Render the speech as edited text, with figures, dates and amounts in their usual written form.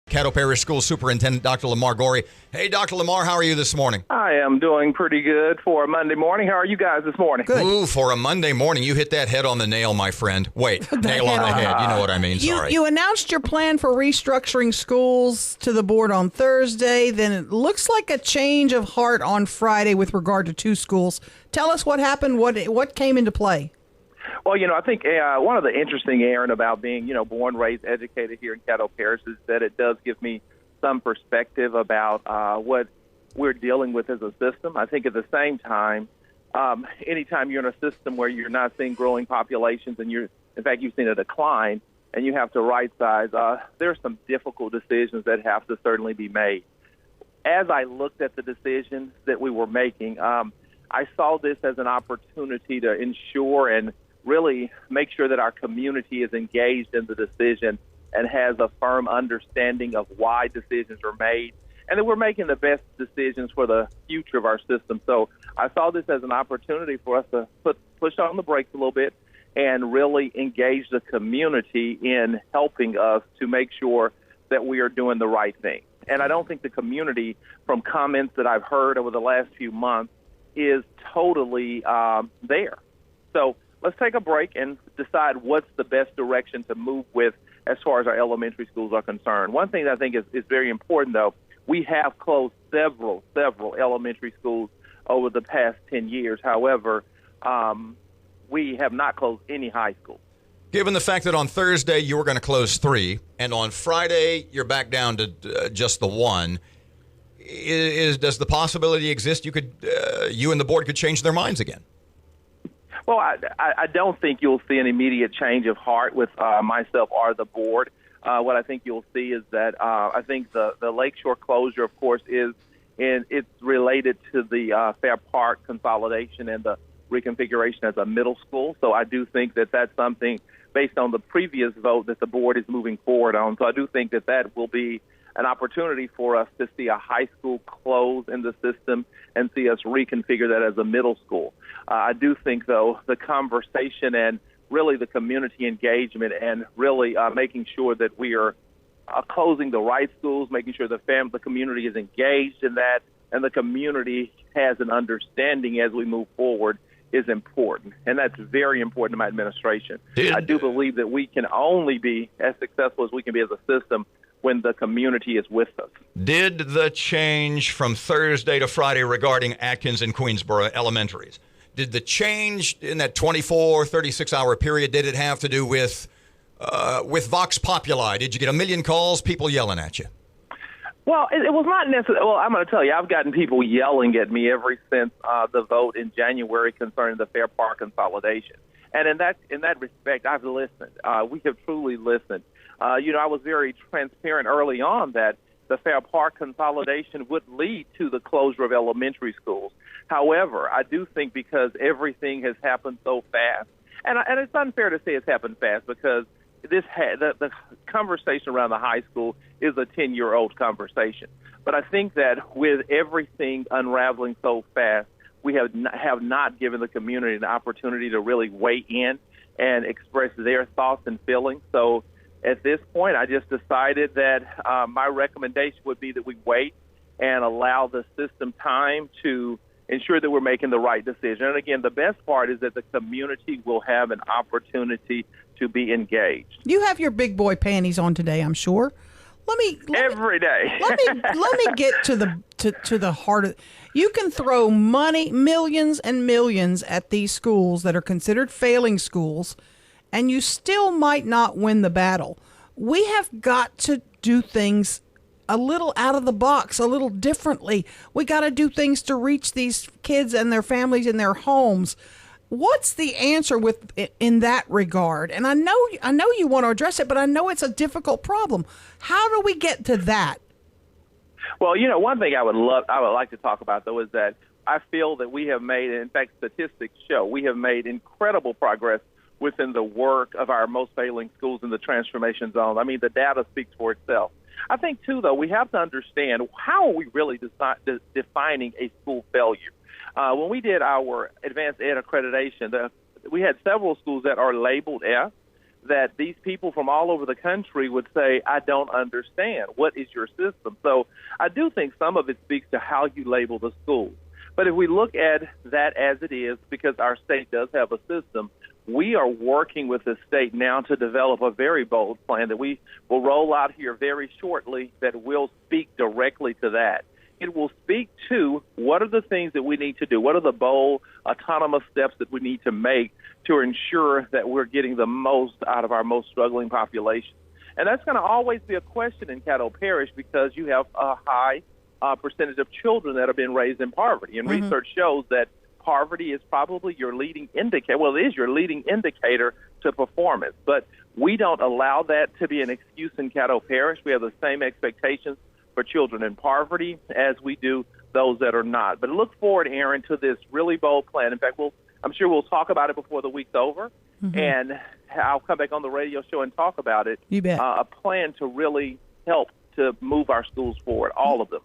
Caddo Parish School Superintendent Dr. Lamar Goree. Hey, Dr. Lamar, how are you this morning? I am doing pretty good for a Monday morning. How are you guys this morning? Good. Ooh, for a Monday morning, you hit that head on the nail, my friend. Wait, nail on the head. You know what I mean. Sorry. You announced your plan for restructuring schools to the board on Thursday. Then it looks like a change of heart on Friday with regard to 2 schools. Tell us what happened. What came into play? Well, I think one of the interesting, Aaron, about being, born, raised, educated here in Caddo Parish is that it does give me some perspective about what we're dealing with as a system. I think at the same time, anytime you're in a system where you're not seeing growing populations and you've seen a decline and you have to right size, there are some difficult decisions that have to certainly be made. As I looked at the decisions that we were making, I saw this as an opportunity to ensure and really make sure that our community is engaged in the decision and has a firm understanding of why decisions are made, and that we're making the best decisions for the future of our system. So I saw this as an opportunity for us to push on the brakes a little bit and really engage the community in helping us to make sure that we are doing the right thing. And I don't think the community, from comments that I've heard over the last few months, is totally there. So let's take a break and decide what's the best direction to move with as far as our elementary schools are concerned. One thing that I think is very important, though, we have closed several elementary schools over the past 10 years. However, we have not closed any high schools. Given the fact that on Thursday you were going to close 3, and on Friday you're back down to just the 1, does the possibility exist you and the board could change their minds again? Well, I don't think you'll see an immediate change of heart with myself or the board. What I think you'll see is that I think the Lakeshore closure, of course, it's related to the Fair Park consolidation and the reconfiguration as a middle school. So I do think that that's something based on the previous vote that the board is moving forward on. So I do think that will be an opportunity for us to see a high school close in the system and see us reconfigure that as a middle school. I do think, though, the conversation and really the community engagement and really making sure that we are closing the right schools, making sure the community is engaged in that, and the community has an understanding as we move forward is important. And that's very important to my administration. I do believe that we can only be as successful as we can be as a system when the community is with us. Did the change from Thursday to Friday regarding Atkins and Queensboro elementaries, did the change in that 24, 36-hour period, did it have to do with Vox Populi? Did you get a million calls, people yelling at you? Well, it was not necessarily. Well, I'm going to tell you, I've gotten people yelling at me ever since the vote in January concerning the Fair Park consolidation. And in that respect, I've listened. We have truly listened. I was very transparent early on that the Fair Park consolidation would lead to the closure of elementary schools. However, I do think because everything has happened so fast, and it's unfair to say it's happened fast because the conversation around the high school is a 10-year-old conversation. But I think that with everything unraveling so fast, we have not given the community an opportunity to really weigh in and express their thoughts and feelings. So at this point, I just decided that my recommendation would be that we wait and allow the system time to ensure that we're making the right decision. And again, the best part is that the community will have an opportunity to be engaged. You have your big boy panties on today, I'm sure. Every day. Let me get to the heart of. You can throw money, millions and millions, at these schools that are considered failing schools, and you still might not win the battle. We have got to do things a little out of the box, a little differently. We got to do things to reach these kids and their families in their homes. What's the answer in that regard? And I know you want to address it, but I know it's a difficult problem. How do we get to that? Well, one thing I would like to talk about, though, is that I feel that we have made, in fact, statistics show we have made incredible progress within the work of our most failing schools in the transformation zone. I mean, the data speaks for itself. I think, too, though, we have to understand how are we really defining a school failure. When we did our advanced ed accreditation, we had several schools that are labeled F. that these people from all over the country would say, I don't understand. What is your system? So I do think some of it speaks to how you label the schools. But if we look at that as it is, because our state does have a system, we are working with the state now to develop a very bold plan that we will roll out here very shortly that will speak directly to that. It will speak to what are the things that we need to do, what are the bold, autonomous steps that we need to make to ensure that we're getting the most out of our most struggling population. And that's going to always be a question in Caddo Parish because you have a high percentage of children that have been raised in poverty. And research shows that poverty is probably your leading indicator. Well, it is your leading indicator to performance. But we don't allow that to be an excuse in Caddo Parish. We have the same expectations for children in poverty as we do those that are not. But look forward, Aaron, to this really bold plan. In fact, I'm sure we'll talk about it before the week's over. And I'll come back on the radio show and talk about it. You bet. A plan to really help to move our schools forward, all of them.